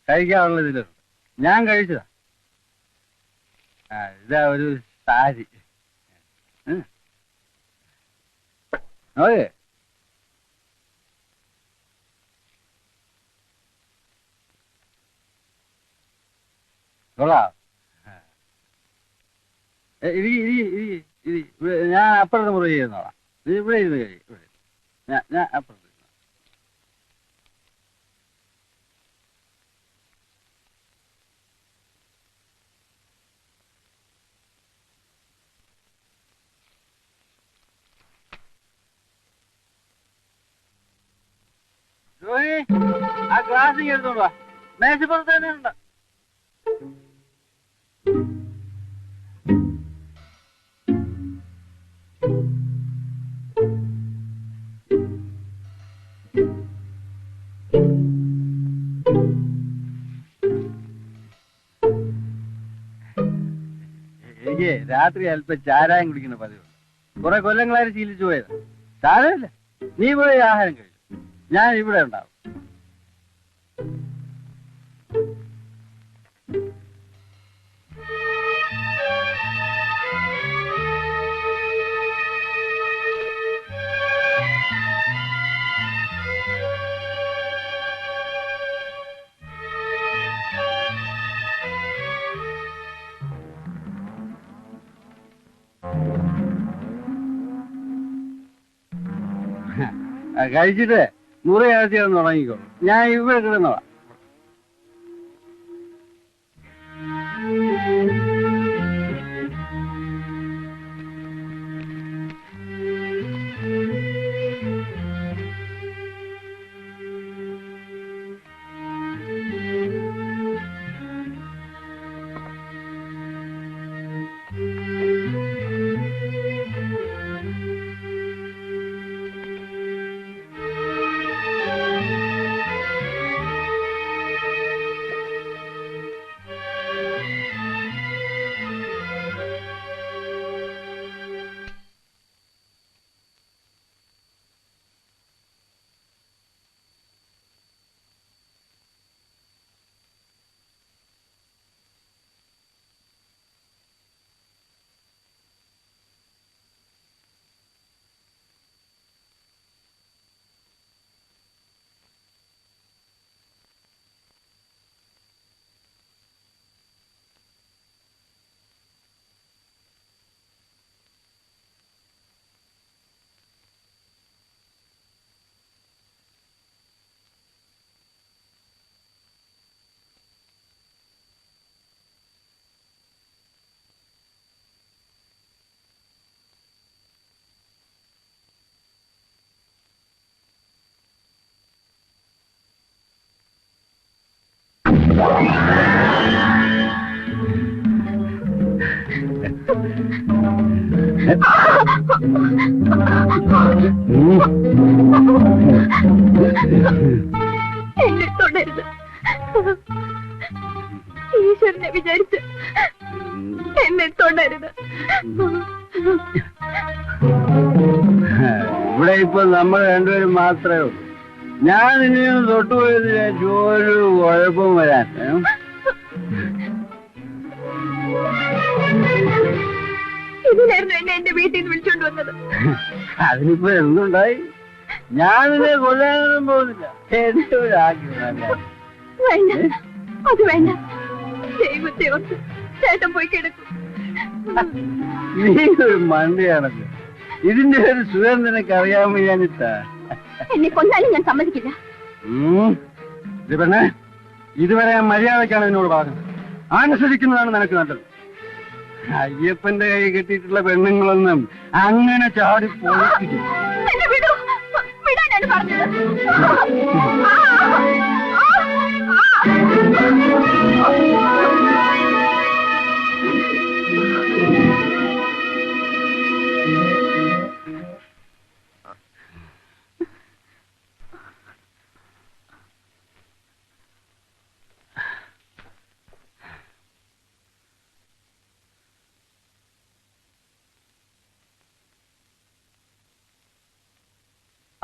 കഴിക്കാനുള്ളതിലുണ്ട്. ഞാൻ കഴിച്ചതാ. ഇതാ ഒരു സാരി. ഓക്കെ. കൊള്ളാം. ഞാൻ അപ്പുറത്ത് മുറി ചെയ്യുന്നോളാം. ഇവിടെ ഇരുന്ന് കഴിയും. ഞാൻ അപ്പുറത്ത്. ആ ഗ്ലാസ് എടുത്തോളൂ. മേശപ്പുറത്ത് തന്നെ ഉണ്ട്. എനിക്ക് രാത്രി അല്പം ചാരായം കുടിക്കുന്ന പതിവ്. കുറെ കൊല്ലങ്ങളായി ശീലിച്ചു പോയത്. സാരമില്ല, നീ പോയി ആഹാരം കഴിച്ചു. ഞാൻ ഇവിടെ ഉണ്ടാവും. കഴിച്ചിട്ട് മുറി അകത്തി കിടന്ന് തുടങ്ങിക്കോളൂ. ഞാൻ ഇവിടെ കിടന്നോളാം. എന്നെ തൊടരുത്. ഈശ്വരനെ വിചാരിച്ച് എന്നെ തൊടരുത്. ഇവിടെ ഇപ്പൊ നമ്മൾ രണ്ടുപേരും മാത്രമേ ഉള്ളൂ. ഞാൻ ഇനിയൊന്ന് തൊട്ടുപോയത് ഒരു കുഴപ്പം വരാൻ. ഇതിനായിരുന്നു എന്നെ എന്റെ വീട്ടിൽ നിന്ന് വിളിച്ചോണ്ട് വന്നത്. അതിനിപ്പോ എന്തുണ്ടായി? ഞാൻ നിന്നെ കൊല്ലാനൊന്നും പോകുന്നില്ല. എന്റെ ഒരു ആഗ്രഹം. വേണ്ട, അത് വേണ്ട. ദൈവത്തെ ഓർത്ത് ചേട്ടൻ പോയി കിടക്കും. നീ ഒരു മണ്ടിയാണല്ലോ. ഇതിന്റെ ഒരു സുഖം നിനക്ക് അറിയാമോ? ഞാനിട്ടാ എന്നെ കൊന്നാലും ഞാൻ സമ്മതിക്കില്ല. ഇത് പെണ്ണെ, ഇതുവരെ ഞാൻ മര്യാദക്കാണ് എന്നോട് പറഞ്ഞത്. അനുസരിക്കുന്നതാണ് നിനക്ക് നല്ലത്. അയ്യപ്പന്റെ കൈ കെട്ടിയിട്ടുള്ള പെണ്ണുങ്ങളൊന്നും അങ്ങനെ ചാടി പോയിട്ടില്ല. വിടാനാണ് പറഞ്ഞത്.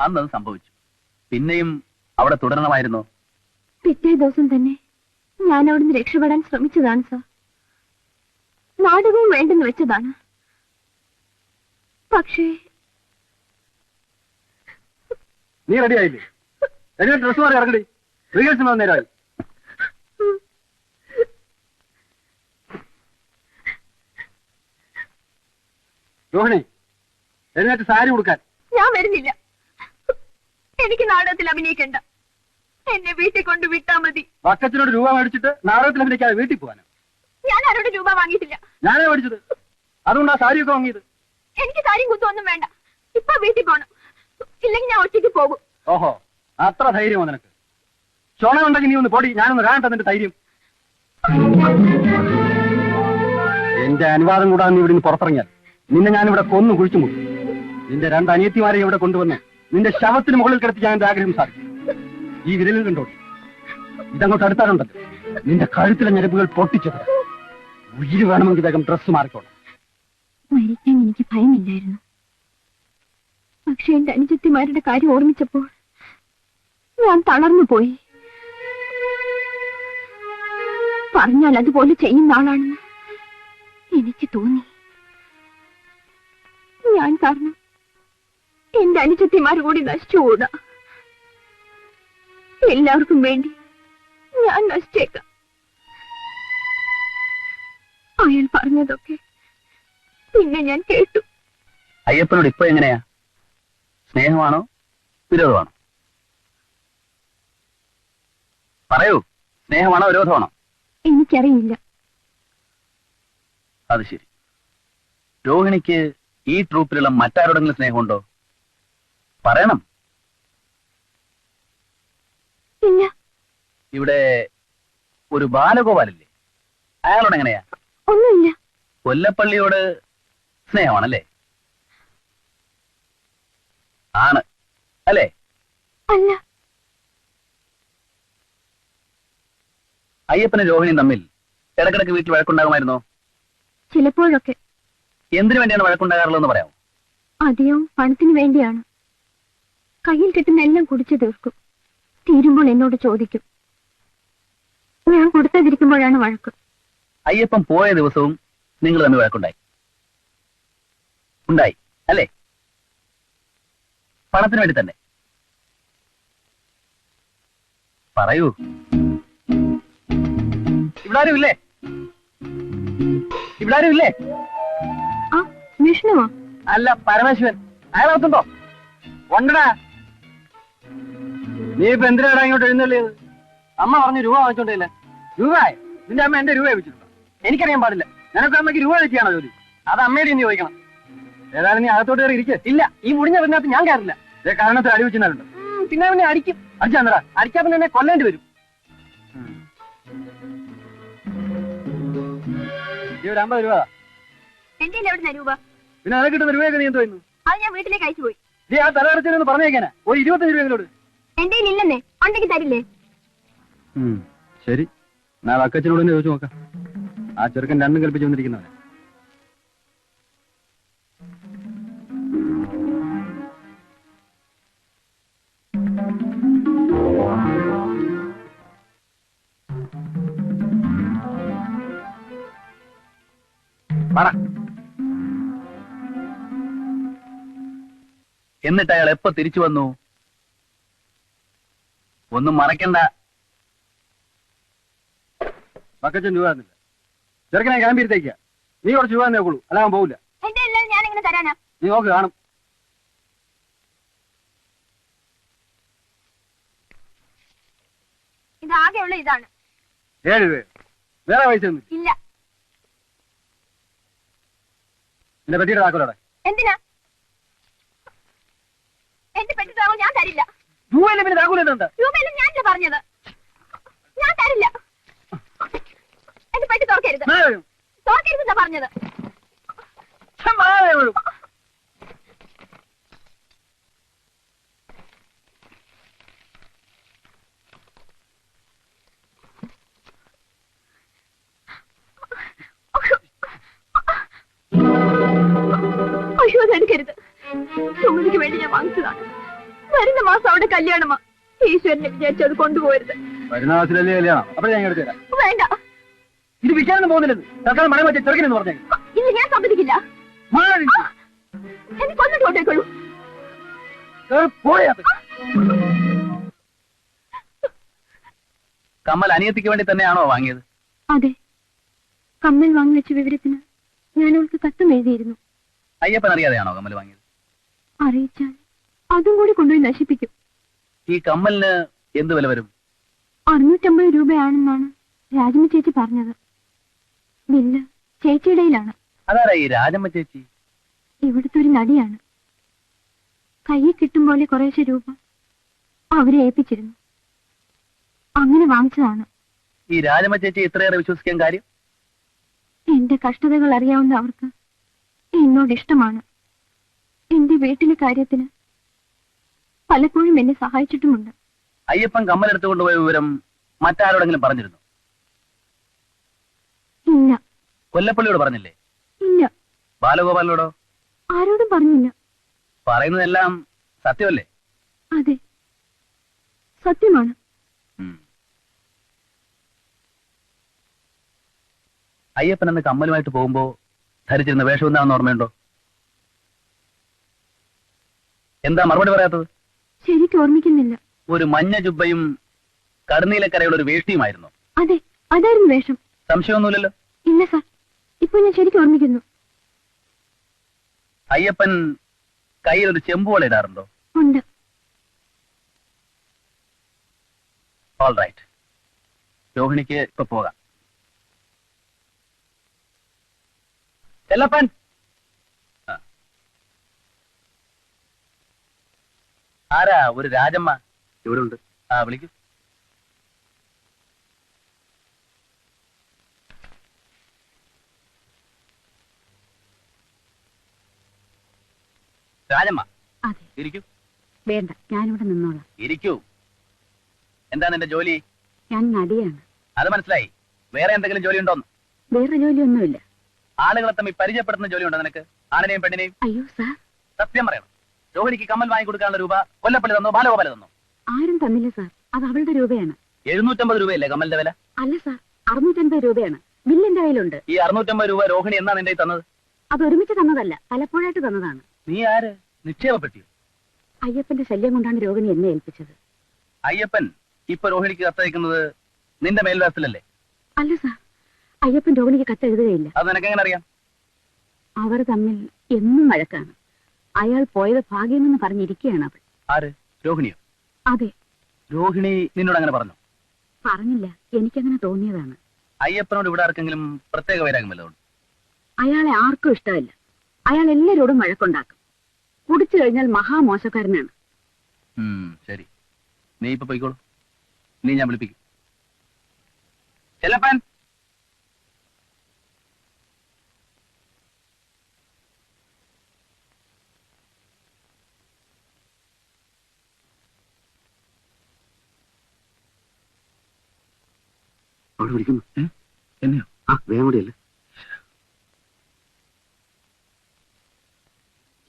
അന്നത് സംഭവിച്ചു. പിന്നെയും അവിടെ തുടരണമായിരുന്നോ? പിറ്റേ ദിവസം തന്നെ ഞാൻ അവിടുന്ന് രക്ഷപ്പെടാൻ ശ്രമിച്ചതാണ് സാർ. നാടകവും വേണ്ടെന്ന് വെച്ചതാണ്. പക്ഷേ നീ റെഡി ആയില്ലേ? ഡ്രസ് മാറി ഇറങ്ങടി. റിഹേഴ്സൽ നേരമായി. രോഹിണി, എഴുന്നേറ്റ് സാരി കൊടുക്കാൻ. ഞാൻ വരുന്നില്ല. എനിക്ക് നാടകത്തിൽ അഭിനയിക്കണ്ട. എന്നെ വീട്ടിൽ കൊണ്ട് വിട്ടാ മതി. വക്കച്ചനോട് രൂപ മേടിച്ചിട്ട് നാടകത്തിൽ അഭിനയിക്കാതെ വീട്ടിൽ പോകാനോ? ഞാൻ ആരോട് രൂപ വാങ്ങിയിട്ടില്ല. ഞാനേ മേടിച്ചത്. അതുകൊണ്ടാ സാരിയൊക്കെ വാങ്ങിയത്. എനിക്ക് സാരിയും കുത്തൊന്നും വേണ്ട. ഇപ്പൊ വീട്ടിൽ പോണം. ഇല്ലെങ്കിൽ ഞാൻ ഒറ്റയ്ക്ക് പോകും. ഓഹോ, അത്ര ധൈര്യമോ നിനക്ക്? ചുണയുണ്ടെങ്കിൽ നീ ഒന്ന് പൊടി, ഞാനൊന്ന് കാണട്ടെ നിന്റെ ധൈര്യം. എന്റെ അനുവാദം കൂടാതെ നീ ഇവിടെ നിന്ന് പുറത്തിറങ്ങിയാൽ നിന്നെ ഞാനിവിടെ കൊന്നു കുഴിച്ചു മുട്ടും. നിന്റെ 2 അനിയത്തിമാരെ ഇവിടെ കൊണ്ടുവന്ന് നിന്റെ ശവത്തിന് മുകളിൽ കിടത്തി ഞാൻ എന്റെ ആഗ്രഹം സാധിക്കും. ഈ വിരലിൽ കണ്ടോടി. ഇതങ്ങോട്ട് അടുത്താറുണ്ടല്ലോ, നിന്റെ കഴുത്തിലെ ഞരമ്പുകൾ പൊട്ടിച്ചത്. ഉയിര് വേണമെങ്കിൽ വേഗം ഡ്രസ്സ് മാറിക്കോണം. മരിക്കാൻ എനിക്ക് ഭയമില്ലായിരുന്നു. പക്ഷെ എന്റെ അനുജത്തിമാരുടെ കാര്യം ഓർമ്മിച്ചപ്പോൾ ഞാൻ തളർന്നു പോയി. പറഞ്ഞാൽ അതുപോലെ ചെയ്യുന്ന ആളാണെന്ന് എനിക്ക് തോന്നി. ഞാൻ കാരണം എന്റെ അനുജത്തിമാർ കൂടി നശിച്ചുകൂടാ. എല്ലാവർക്കും വേണ്ടി ഞാൻ നശിച്ചേക്കാം. അയാൾ പറഞ്ഞതൊക്കെ പിന്നെ ഞാൻ കേട്ടു. അയ്യപ്പനോട് ഇപ്പൊ എങ്ങനെയാ? സ്നേഹമാണോ വിരോധമാണോ? പറയൂ, സ്നേഹമാണോ വിരോധമാണോ? എനിക്കറിയില്ല. അത് ശരി. രോഹിണിക്ക് ഈ ട്രൂപ്പിലുള്ള മറ്റാരോടെങ്കിലും സ്നേഹമുണ്ടോ? പറയണം. ഇല്ല. ഇവിടെ ഒരു ബാലഗോപാലല്ലേ, അയാളോട് എങ്ങനെയാ? ഒന്നുമില്ല. കൊല്ലപ്പള്ളിയോട് സ്നേഹമാണല്ലേ? ആണ് അല്ലേ? അല്ല. അയ്യപ്പനും രോഹിണിയും തമ്മിൽ ഇടക്കിടക്ക് വീട്ടിൽ വഴക്കുണ്ടാകുമായിരുന്നോ? ചിലപ്പോഴൊക്കെ. എന്തിനു വേണ്ടിയാണ് വഴക്കുണ്ടാകാറുള്ളതെന്ന് പറയാമോ? അധികവും പണത്തിന് വേണ്ടിയാണ്. കയ്യിൽ കിട്ടുന്ന എല്ലാം കുടിച്ചു തീർക്കും. തീരുമ്പോൾ എന്നോട് ചോദിക്കും. ഞാൻ കൊടുക്കാതിരിക്കുമ്പോഴാണ് വഴക്ക്. അയ്യപ്പൻ പോയ ദിവസവും നിങ്ങൾ തമ്മിൽ വഴക്കുണ്ടായി ഉണ്ടായി അല്ലേ? പണത്തിന് വേണ്ടി തന്നെ. പറയൂ. ഇവിടാരും ഇല്ലേ? ഇവിടാരും ഇല്ലേ? ആ, വിഷ്ണുവോ? അല്ല, പരമേശ്വരൻ. അയാളെത്തുണ്ടോ? ഉണ്ടടാ. നീ ഇപ്പൊ എന്തിനാടാ ഇങ്ങോട്ട് എഴുന്നള്ളിയത്? അമ്മ പറഞ്ഞു രൂപ വാങ്ങിച്ചോണ്ടില്ല. രൂപ? നിന്റെ അമ്മ എന്റെ രൂപ വെച്ചിട്ടുണ്ടോ? എനിക്കറിയാൻ പാടില്ല. നിനക്ക് അമ്മയ്ക്ക് രൂപ വെച്ചാണോ ജോലി? അത് അമ്മയുടെ നീ ചോദിക്കണം. ഏതായാലും നീ അകത്തോട്ട് കയറി ഇരിക്കുക. ഇല്ല, ഈ മുടിഞ്ഞ പെണ്ണകത്ത് ഞാൻ കയറില്ല. ഇതേ കാരണത്തിൽ അടി വെച്ചിട്ടുണ്ട്. പിന്നെ അവനെ അടിക്കും. അടിച്ചാന്തറ അടിക്കാ പിന്നെ എന്നെ കൊല്ലേണ്ടി വരും. ഈ ഒരു 50 രൂപ. എന്റെ എവിടുന്ന രൂപ? പിന്നെ അത് കിട്ടുന്ന രൂപയൊക്കെ നീ എന്തോ? അത് ഞാൻ വീട്ടിലേക്ക് അയച്ചു പോയി. നീ ആ തലകറച്ചിനൊന്ന് പറഞ്ഞേക്കാനാ. ഒരു 25 രൂപയോട്. എന്റെ ഇല്ലെന്നേ. ഉണ്ടെങ്കിൽ തരില്ലേ? ശരി, ഞാൻ വക്കച്ചനോട് തന്നെ ചോദിച്ചു നോക്കാം. ആ ചെറുക്കൻ രണ്ടും കൽപ്പിച്ച് വന്നിരിക്കുന്നവനെ. എന്നിട്ട് അയാൾ എപ്പോ തിരിച്ചു വന്നു? ഒന്നും മറക്കണ്ട. വക്കച്ചൻ രൂപ തന്നില്ല. ചെറുക്കനെ ക്യാമ്പിരുത്തേക്ക. നീ കുറച്ച് രൂപ നോക്കുള്ളൂ, അല്ലാതെ പോകില്ല. എന്റെ എല്ലാം ഞാൻ എങ്ങനെ തരാനാ? നീ നോക്ക്, കാണും. ഇതാകെയുള്ള ഇതാണ്. 7 രൂപ. വേറെ പൈസ ഒന്നും ഇല്ല. എന്റെ പെട്ടിയുടെ താക്കോലോടെ. എന്തിനാ? എന്റെ പെട്ടി താക്കോൽ ഞാൻ തരില്ല. രൂപയില്ല, പിന്നെ താക്കോലുണ്ട്. രൂപയില്ല, ഞാനല്ലേ പറഞ്ഞത്. ഞാൻ തരില്ല. എന്റെ പെട്ടി തുറക്കരുത്. തുറക്കരുതെന്നാ പറഞ്ഞത്. അയ്യോ, അതെടുക്കരുത്. സുമതിക്ക് വേണ്ടി ഞാൻ വാങ്ങിച്ചതാണ്. വരുന്ന മാസം അവിടെ കല്യാണമാ. ഈശ്വരനെ വിചാരിച്ചത് കൊണ്ടുപോകരുത്. വരുന്ന മാസത്തിലല്ലേ കല്യാണം? അപ്പോൾ ഞാൻ എടുത്തു തരാം. വേണ്ട. ഇത് വിൽക്കാനൊന്നും പോകുന്നില്ലെന്ന് തൽക്കാലം മണം വെച്ച ചെറുക്കനെന്ന് പറഞ്ഞേക്കും. ഇല്ല, ഞാൻ സമ്മതിക്കില്ല. എനിക്ക് ഒന്നും കൊണ്ടേക്കുള്ളൂ. കമ്മൽ അനിയത്തിക്ക് വേണ്ടി തന്നെയാണോ വാങ്ങിയത്? അതെ, കമ്മൽ വാങ്ങി വെച്ച വിവരത്തിന് ഞാൻ അവൾക്ക് കത്തും എഴുതിയിരുന്നു. അയ്യപ്പൻ അറിയാതെയാണോ കമ്മൽ വാങ്ങിയത്? അറിയിച്ചാൽ അതും കൂടി കൊണ്ടുപോയി നശിപ്പിക്കും. ഈ കമ്മലിന് എന്ത് വില വരും? 650 രൂപയാണെന്നാണ് രാജമ്മ ചേച്ചി പറഞ്ഞത്. ബില്ല് ചേച്ചിയുടെയിലാണ്. അതാരാ ഈ രാജമ്മ ചേച്ചി? ഇവിടുത്തെ ഒരു നടിയാണ്. കയ്യിൽ കിട്ടും പോലെ കുറേശ്ശെ രൂപ അവരെ ഏൽപ്പിച്ചിരുന്നു. അങ്ങനെ വാങ്ങിച്ചതാണ്. ഈ രാജമ്മ ചേച്ചി ഇത്രയേറെ വിശ്വസിക്കാൻ കാര്യം? എന്റെ കഷ്ടതകൾ അറിയാവുന്ന അവർക്ക് എന്നോട് ഇഷ്ടമാണ്. എന്റെ വീട്ടിലെ കാര്യത്തിന് പലപ്പോഴും എന്നെ സഹായിച്ചിട്ടുമുണ്ട്. അയ്യപ്പൻ കമ്മൽ എടുത്തുകൊണ്ടുപോയ വിവരം മറ്റാരോടെങ്കിലും പറഞ്ഞിരുന്നു? ഇല്ല. കൊല്ലപ്പള്ളിയോട് പറഞ്ഞില്ലേ? ഇല്ല. ബാലഗോപാലിനോടോ? ആരോടും പറഞ്ഞില്ല. പറയുന്നതെല്ലാം സത്യമല്ലേ? അതെ, സത്യമാണ്. അയ്യപ്പൻ എന്ന കമ്മലുമായിട്ട് പോകുമ്പോ ധരിച്ചിരുന്ന വേഷം എന്താണെന്ന് ഓർമ്മയുണ്ടോ? എന്താ മറുപടി പറയാത്തത്? ശരിക്കും ഓർമ്മിക്കുന്നില്ല. ഒരു മഞ്ഞ ജുബ്ബയും കടന്നീലക്കരയുള്ള ഒരു വേഷ്ടിയുമായിരുന്നു. അതെ, അതായിരുന്നു വേഷം. സംശയമൊന്നുമില്ലല്ലോ? ഇല്ല സാർ, ഇപ്പൊ ഞാൻ ശരിക്കും ഓർമ്മിക്കുന്നു. അയ്യപ്പൻ കയ്യിൽ ഒരു ചെമ്പുവള ഇടാറുണ്ടോ? ഉണ്ട്. ഓൾ റൈറ്റ്, രോഹിണിക്ക് ഇപ്പൊ പോകാം. ചെല്ലപ്പൻ, ആരാ ഒരു രാജമ്മ ഇവിടെ ഉണ്ട്. ആ വിളിക്കൂ. രാജമ്മ, അതെ. ഇരിക്കൂ. വേണ്ട, ഞാനിവിടെ നിന്നോളാം. ഇരിക്കൂ. എന്താ നിന്റെ ജോലി? ഞാൻ നടിയാണ്. അത് മനസ്സിലായി. വേറെ എന്തെങ്കിലും ജോലി ഉണ്ടോന്ന്? വേറെ ജോലിയൊന്നുമില്ല. ആളുകളെ തമ്മിൽ പരിചയപ്പെടുത്തുന്ന ജോലി ഉണ്ടോ നിനക്ക്? ആണിനെയും പെണ്ണിനെയും? അയ്യോ സാർ, സത്യം പറയണം. രോഹിണിക്ക് കമ്മൽ വാങ്ങി കൊടുക്കാനുള്ള രൂപ കൊല്ലപ്പള്ളി തന്നോ ബാലഗോപാല തന്നോ? ആരും തന്നില്ല സാർ. അത് അവളുടെ രൂപയാണ്. 750 രൂപയല്ലേ കമ്മലിന്റെ വില? അല്ല സാർ, 650 രൂപയാണ്. ബില്ല് എന്റെ കയ്യിലുണ്ട്. ഈ 650 രൂപ രോഹിണി എന്നാ നിന്റെ കയ്യിൽ തന്നത്? അത് ഒരുമിച്ച് തന്നതല്ല, പലപ്പോഴായിട്ട് തന്നതാണ്. നീ ആര്? നിക്ഷേപപ്പെട്ടിയോ? അയ്യപ്പന്റെ ശല്യം കൊണ്ടാണ് രോഹിണി എന്നെ ഏൽപ്പിച്ചത്. അയ്യപ്പൻ ഇപ്പൊ രോഹിണിക്ക് കത്തയക്കുന്നത് നിന്റെ മേൽവാസത്തിലല്ലേ? അല്ല സാർ, അയ്യപ്പൻ രോഹിണിക്ക് കത്തെഴുതുകയില്ല. അത് നിനക്കെങ്ങനെ അറിയാം? അവർ തമ്മിൽ എന്നും വഴക്കാണ്. അയാൾ പോയത് ഭാഗ്യമെന്ന് പറഞ്ഞിരിക്കുകയാണ് അവൾ. ആര്? രോഹിണിയോ? അതെ. രോഹിണി നിന്നോട് അങ്ങനെ പറഞ്ഞു? പറഞ്ഞില്ല, എനിക്കങ്ങനെ തോന്നിയതാണ്. അയ്യപ്പനോട് ഇവിടെ ആർക്കെങ്കിലും പ്രത്യേക വൈരാഗ്യം വല്ലതും? അയാളെ ആർക്കും ഇഷ്ടമല്ല. അയാൾ എല്ലാരോടും വഴക്കുണ്ടാക്കും. കുടിച്ചു കഴിഞ്ഞാൽ മഹാമോശക്കാരനാണ്. ശരി, നീ ഇപ്പൊ പോയിക്കോളൂ. നീ ഞാൻ വിളിപ്പിക്കും. ചെല്ലപ്പൻ, അവിടെ വിളിക്കുന്നു. എന്നെയോ? ആ, വേഗം കൂടിയല്ലേ.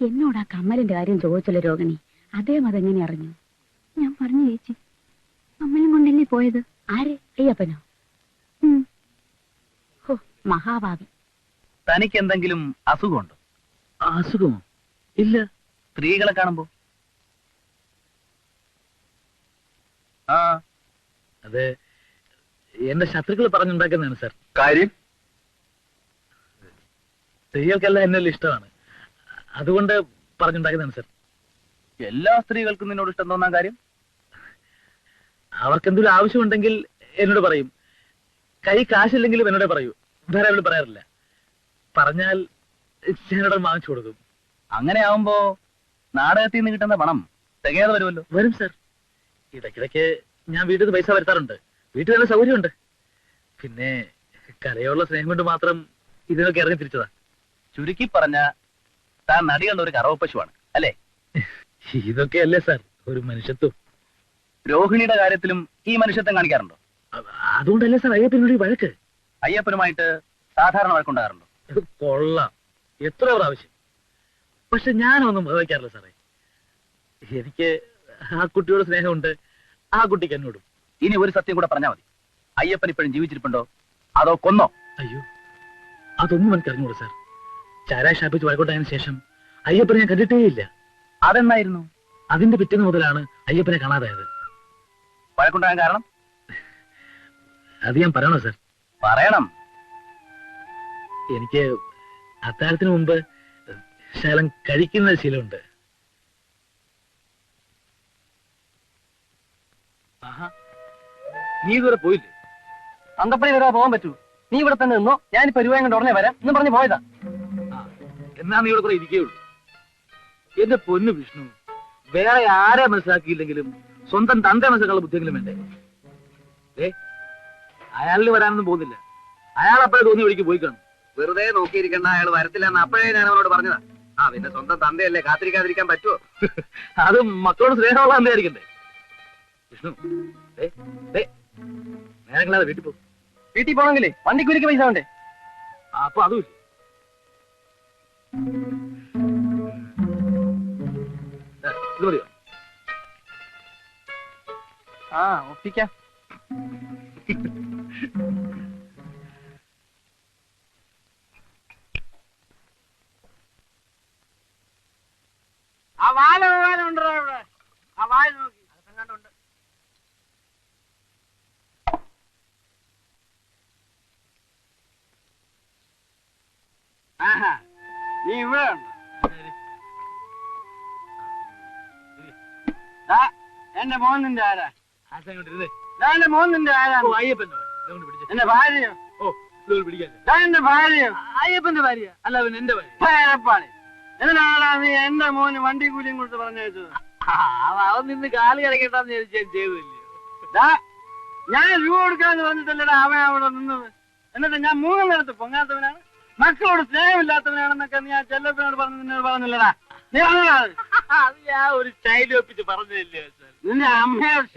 എന്നോട് ആ കമ്മലിന്റെ കാര്യം ചോദിച്ചല്ലോ രോഹിണി. അദ്ദേഹം അതെങ്ങനെ അറിഞ്ഞു? ഞാൻ പറഞ്ഞു ചേച്ചി, കമ്മലും കൊണ്ടല്ലേ പോയത്. ആര്? അയ്യപ്പനോ? ഹോ, മഹാഭാവി. തനിക്ക് എന്തെങ്കിലും അസുഖമുണ്ടോ? അസുഖമോ? ഇല്ല. സ്ത്രീകളെ കാണുമ്പോ? ആ, അത് എന്റെ ശത്രുക്കൾ പറഞ്ഞുണ്ടാക്കുന്നതാണ് സാർ. കാര്യം? സ്ത്രീകൾക്കെല്ലാം എന്നെ ഇഷ്ടമാണ്, അതുകൊണ്ട് പറഞ്ഞുണ്ടാക്കുന്നതാണ് സാർ. എല്ലാ സ്ത്രീകൾക്കും നിന്നോട് ഇഷ്ടം തോന്നാൻ കാര്യം? അവർക്ക് എന്തെങ്കിലും ആവശ്യമുണ്ടെങ്കിൽ എന്നോട് പറയും. കൈ കാശില്ലെങ്കിലും എന്നോട് പറയൂ, വേറെ അവള് പറയാറില്ല. പറഞ്ഞാൽ ഞാനോട് വാങ്ങിച്ചു കൊടുക്കും. അങ്ങനെ ആവുമ്പോ നാടകത്തിൽ നിന്ന് കിട്ടുന്ന പണം തികയാതെ വരുമല്ലോ. വരും സാർ. ഇടയ്ക്കിടയ്ക്ക് ഞാൻ വീട്ടിൽ നിന്ന് പൈസ വരുത്താറുണ്ട്. വീട്ടിൽ നല്ല സൗകര്യമുണ്ട്. പിന്നെ കലയോടുള്ള സ്നേഹം കൊണ്ട് മാത്രം ഇതിനൊക്കെ ഇറങ്ങി തിരിച്ചതാ. ചുരുക്കി പറഞ്ഞ താൻ നടികളുടെ ഒരു കറവപ്പശുവാണ് അല്ലേ? ഇതൊക്കെയല്ലേ സാർ ഒരു മനുഷ്യത്വം. രോഹിണിയുടെ കാര്യത്തിലും ഈ മനുഷ്യത്വം കാണിക്കാറുണ്ടോ? അതുകൊണ്ടല്ലേ സാർ അയ്യപ്പനോട് ഈ വഴക്ക്? അയ്യപ്പനുമായിട്ട് സാധാരണ വഴക്കുണ്ടാകാറുണ്ടോ? ഇത് കൊള്ളാം, എത്ര പ്രാവശ്യം. പക്ഷെ ഞാനൊന്നും വഹിക്കാറില്ല സാറേ. എനിക്ക് ആ കുട്ടിയോട് സ്നേഹമുണ്ട്, ആ കുട്ടിക്ക് എന്നോടും. ഇനി ഒരു സത്യം കൂടെ പറഞ്ഞാൽ മതി. അയ്യപ്പൻ ഇപ്പോഴും ജീവിച്ചിരിപ്പുണ്ടോ അതോ കൊന്നോ? അയ്യോ, അതൊന്നും എനിക്ക് അറിഞ്ഞൂടാ സാർ. ചാരായ ഷാപ്പിച്ച് വഴക്കോട്ടായതിനു ശേഷം അയ്യപ്പനെ ഞാൻ കണ്ടിട്ടേയില്ല. അതെന്നായിരുന്നു? അതിന്റെ പിറ്റേന്ന് മുതലാണ് അയ്യപ്പനെ കാണാതായത്. വഴക്കുണ്ടാകാൻ കാരണം? അത് ഞാൻ പറയണോ സാർ? പറയണം. എനിക്ക് അത്താഴത്തിന് മുമ്പ് ശകലം കഴിക്കുന്ന ശീലമുണ്ട്. നീ ഇതുവരെ പോയില്ലേ? അന്തപ്പടി വരെ പോകാൻ പറ്റൂ. നീ ഇവിടെ തന്നെ നിന്നോ, ഞാനിപ്പോ രൂപയും കൊണ്ട് ഉടനെ വരാം എന്ന് പറഞ്ഞ് പോയതാ. എന്നാ നീ ഇവിടെ കുറെ ഇരിക്കേയുള്ളൂ. എന്റെ പൊന്നു വിഷ്ണു, വേറെ ആരെ മനസ്സിലാക്കിയില്ലെങ്കിലും സ്വന്തം തന്റെ മനസ്സിലാക്കാനുള്ള ബുദ്ധിയെങ്കിലും വേണ്ടേ? അയാളിന് വരാനൊന്നും പോകുന്നില്ല. അയാൾ അപ്പോഴേ തോന്നി വഴിക്ക് പോയി കാണും. വെറുതെ നോക്കിയിരിക്കണ്ട, അയാൾ വരത്തില്ല എന്ന് അപ്പോഴേ ഞാൻ അവനോട് പറഞ്ഞതാ. പിന്നെ സ്വന്തം തന്തയല്ലേ, കാത്തിരിക്കാതിരിക്കാൻ പറ്റുമോ? അത് മക്കളോട് സ്നേഹമുള്ള എന്തായിരിക്കണ്ടേ? വിഷ്ണു, നേരങ്ങളാതെ വീട്ടിൽ പോകും. വീട്ടിൽ പോകണമെങ്കിലേ വണ്ടിക്കൂലിക്ക് പൈസ വേണ്ടേ? അപ്പൊ അതുമില്ല. ഇത് മതിയോ? ആ, ഒപ്പിക്കാം. ആ വാല ഉണ്ടോ ഇവിടെ? ആ വായ നോക്കി അതെങ്ങാണ്ടുണ്ട്. ആഹാ, നീ ഇവിടെ ഉണ്ടോ? എന്റെ മോൻ നിന്റെ ആരാ? എന്റെ മോൻ നിന്റെ ആരാ? അയ്യപ്പന്റെ എന്റെ ഭാര്യയോ? എന്റെ ഭാര്യയോ? അയ്യപ്പന്റെ ഭാര്യ അല്ല, അവൻ എന്റെ ഭാര്യ. ഭയപ്പാളി, എന്തിനാടാ നീ എന്റെ മോന് വണ്ടി കൂലിയും കൊടുത്ത് പറഞ്ഞയച്ചത്? അവൻ നിന്ന് കാലി അടക്കണ്ടെന്ന് ചെയ്തില്ലേ? ഞാൻ രൂപ കൊടുക്കാന്ന് പറഞ്ഞിട്ടല്ലടാ അവൻ അവിടെ നിന്നത്. എന്നിട്ട് ഞാൻ മൂന്നും നേരത്ത് പൊങ്ങാത്തവനാണ്, മക്കളോട് സ്നേഹമില്ലാത്തവനാണെന്നൊക്കെ നീ ആ ചെല്ലപ്പനോട് നിന്നോട് പറഞ്ഞില്ലടാ. നീ പറഞ്ഞാ അത് ഞാൻ ഒരു സ്റ്റൈൽ ഒപ്പിച്ച് പറഞ്ഞില്ലേ? നിന്റെ അമ്മയുടെ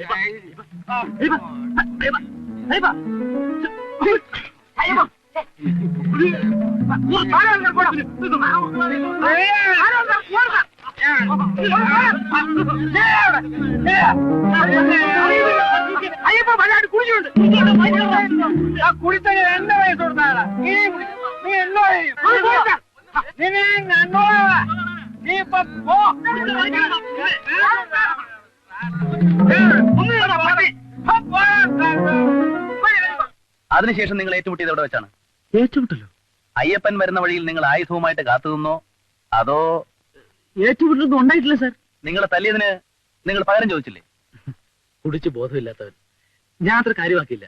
അയ്യപ്പ വല്ലാണ്ട് കുടിച്ചുണ്ട്. ആ കുടിത്തന്നെ എന്റെ വയസ്സ് കൊടുത്താടാ. നീ എന്നോ നിന്നെ കണ്ടോളാ. നീ ഇപ്പൊ പോ. അതിനുശേഷം നിങ്ങൾ ഏറ്റുമുട്ടിയത് എവിടെ വെച്ചാണ്? ഏറ്റുമുട്ടല്ലോ? അയ്യപ്പൻ വരുന്ന വഴിയിൽ നിങ്ങൾ ആയുധവുമായിട്ട് കാത്തു നിന്നോ അതോ? ഏറ്റുമുട്ടലൊന്നും ഉണ്ടായിട്ടില്ല സാർ. നിങ്ങളെ തല്ലിയതിന് നിങ്ങൾ പകരം ചോദിച്ചില്ലേ? കുടിച്ച് ബോധമില്ലാത്തവൻ. ഞാൻ അത്ര കാര്യമാക്കിയില്ല.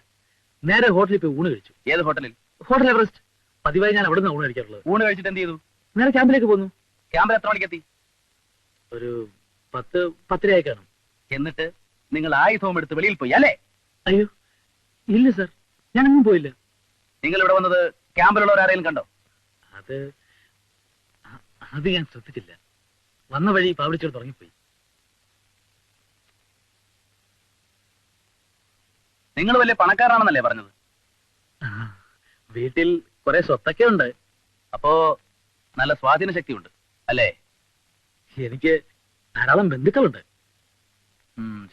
നേരെ ഹോട്ടലിൽ പോയി ഊണ് കഴിച്ചു. ഏത് ഹോട്ടലിൽ? Hotel Everest. പതിവായി ഞാൻ അവിടെ നിന്ന് ഊണ് കഴിക്കാറുള്ളത്. ഊണ് കഴിച്ചിട്ട് എന്ത് ചെയ്തു? നേരെ ക്യാമ്പിലേക്ക് പോന്നു. ക്യാമ്പിൽ എത്ര മണിക്കെത്തി? ഒരു 10-10:30 കാണും. എന്നിട്ട് നിങ്ങൾ ആയുധവും എടുത്ത് വെളിയിൽ പോയി അല്ലേ? അയ്യോ ഇല്ല സാർ, ഞാനൊന്നും പോയില്ല. നിങ്ങൾ ഇവിടെ വന്നത് ക്യാമ്പിലുള്ളവർ ആരെങ്കിലും കണ്ടോ? അത് ഞാൻ ശ്രദ്ധിച്ചില്ല. വന്ന വഴി പാവടിച്ചോട് തുടങ്ങിപ്പോയി. നിങ്ങൾ വലിയ പണക്കാരാണെന്നല്ലേ പറഞ്ഞത്? വീട്ടിൽ കുറെ സ്വത്തൊക്കെ ഉണ്ട്. അപ്പോ നല്ല സ്വാധീന ശക്തിയുണ്ട് അല്ലേ? എനിക്ക് ധാരാളം ബന്ധുക്കളുണ്ട്.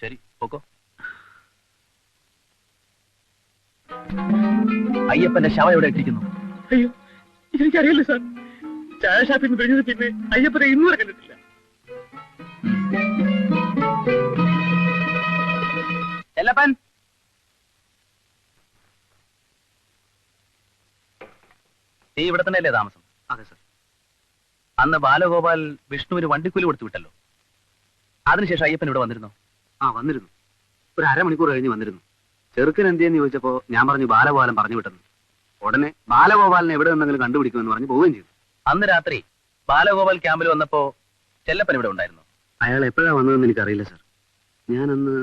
ശരി, പോക്കോ. അയ്യപ്പന്റെ ശവം എവിടെ ഇട്ടിരിക്കുന്നു? അയ്യോ എനിക്കറിയില്ല സാർ. ചായ ഷാപ്പിൽ നിന്ന് കഴിഞ്ഞത് പിന്നെ അയ്യപ്പനെ ഇന്നുവരെ കണ്ടിട്ടില്ല. ചെല്ലപ്പൻ, നീ ഇവിടെ തന്നെയല്ലേ താമസം? അതെ സർ. അന്ന് ബാലഗോപാൽ വിഷ്ണുവിന് വണ്ടിക്കൂലി കൊടുത്തു വിട്ടല്ലോ. അതിനുശേഷം അയ്യപ്പൻ ഇവിടെ വന്നിരുന്നോ? ആ, വന്നിരുന്നു. ഒരു അരമണിക്കൂർ കഴിഞ്ഞ് വന്നിരുന്നു. ചെറുക്കൻ എന്തിയെന്ന് ചോദിച്ചപ്പോ ഞാൻ പറഞ്ഞു ബാലഗോപാലൻ പറഞ്ഞു വിട്ടെന്ന്. ഉടനെ ബാലഗോപാലിനെ എവിടെ നിന്നെങ്കിലും കണ്ടുപിടിക്കുമെന്ന് പറഞ്ഞ് പോവുകയും ചെയ്തു. അന്ന് രാത്രി ബാലഗോപാൽ ക്യാമ്പിൽ വന്നപ്പോ ചെല്ലപ്പൻ ഇവിടെ ഉണ്ടായിരുന്നു? അയാൾ എപ്പോഴാണ് വന്നതെന്ന് എനിക്കറിയില്ല സർ. ഞാനന്ന്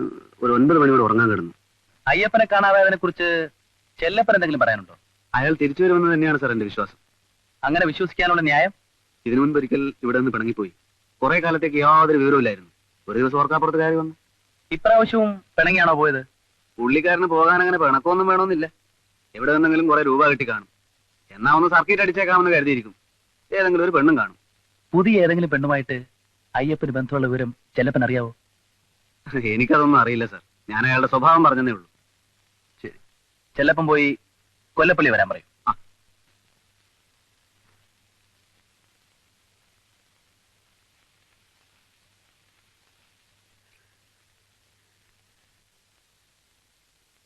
ഒരു 9 മണിയോടെ ഉറങ്ങാൻ കിടന്നു. അയ്യപ്പനെ കാണാതായതിനെ കുറിച്ച് ചെല്ലപ്പൻ എന്തെങ്കിലും പറയാനുണ്ടോ? അയാൾ തിരിച്ചു വരുമെന്ന് തന്നെയാണ് സാർ എന്റെ വിശ്വാസം. അങ്ങനെ വിശ്വസിക്കാനുള്ള ന്യായം? ഇതിനു മുൻപ് ഒരിക്കൽ ഇവിടെ നിന്ന് പിണങ്ങിപ്പോയി. കുറെ കാലത്തേക്ക് യാതൊരു വിവരമില്ലായിരുന്നു. ഒരു ദിവസം ഓർക്കാപ്പുറത്ത് കയറി വന്നു. ഇപ്രാവശ്യവും പിണങ്ങിയാണോ പോയത്? പുള്ളിക്കാരന് പോകാൻ അങ്ങനെ പിണക്കമൊന്നും വേണമെന്നില്ല. എവിടെ നിന്നെങ്കിലും കുറെ രൂപ കിട്ടി കാണും. എന്നാ ഒന്ന് സർക്കിട്ട് അടിച്ചേക്കാമെന്ന് കരുതിയിരിക്കും. ഏതെങ്കിലും ഒരു പെണ്ണും കാണും. പുതിയ ഏതെങ്കിലും പെണ്ണുമായിട്ട് അയ്യപ്പന് ബന്ധമുള്ള വിവരം ചെല്ലപ്പൻ അറിയാവോ? എനിക്കതൊന്നും അറിയില്ല സർ. ഞാൻ അയാളുടെ സ്വഭാവം പറഞ്ഞതേ ഉള്ളൂ. ശരി, ചെല്ലപ്പം പോയി കൊല്ലപ്പള്ളി വരാൻ പറയും.